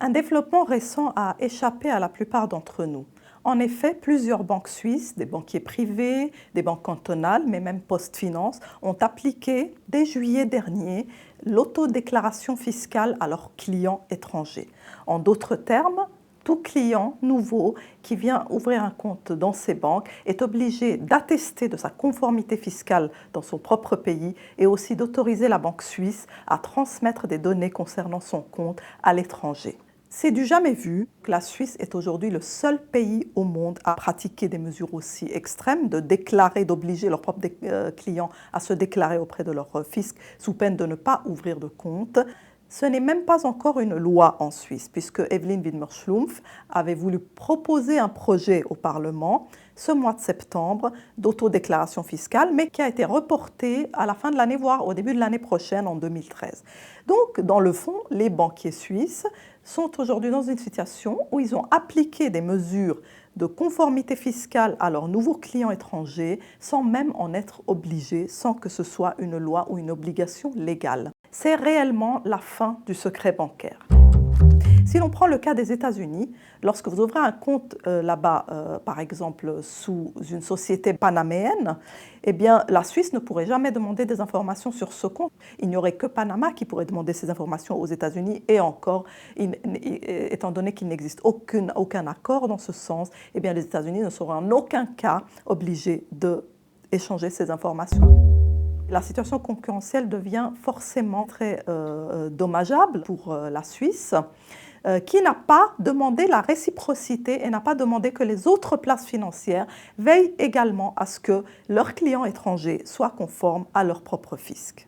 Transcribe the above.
Un développement récent a échappé à la plupart d'entre nous. En effet, plusieurs banques suisses, des banquiers privés, des banques cantonales, mais même PostFinance, ont appliqué dès juillet dernier l'autodéclaration fiscale à leurs clients étrangers. En d'autres termes, tout client nouveau qui vient ouvrir un compte dans ces banques est obligé d'attester de sa conformité fiscale dans son propre pays et aussi d'autoriser la banque suisse à transmettre des données concernant son compte à l'étranger. C'est du jamais vu que la Suisse est aujourd'hui le seul pays au monde à pratiquer des mesures aussi extrêmes, de déclarer, d'obliger leurs propres clients à se déclarer auprès de leur fisc sous peine de ne pas ouvrir de compte. Ce n'est même pas encore une loi en Suisse, puisque Evelyn Widmer-Schlumpf avait voulu proposer un projet au Parlement ce mois de septembre d'autodéclaration fiscale, mais qui a été reporté à la fin de l'année, voire au début de l'année prochaine, en 2013. Donc, dans le fond, les banquiers suisses sont aujourd'hui dans une situation où ils ont appliqué des mesures de conformité fiscale à leurs nouveaux clients étrangers sans même en être obligés, sans que ce soit une loi ou une obligation légale. C'est réellement la fin du secret bancaire. Si l'on prend le cas des États-Unis, lorsque vous ouvrez un compte là-bas, par exemple sous une société panaméenne, eh bien, la Suisse ne pourrait jamais demander des informations sur ce compte. Il n'y aurait que Panama qui pourrait demander ces informations aux États-Unis et encore, étant donné qu'il n'existe aucun accord dans ce sens, eh bien, les États-Unis ne seront en aucun cas obligés d'échanger ces informations. La situation concurrentielle devient forcément très dommageable pour la Suisse, qui n'a pas demandé la réciprocité et n'a pas demandé que les autres places financières veillent également à ce que leurs clients étrangers soient conformes à leur propre fisc.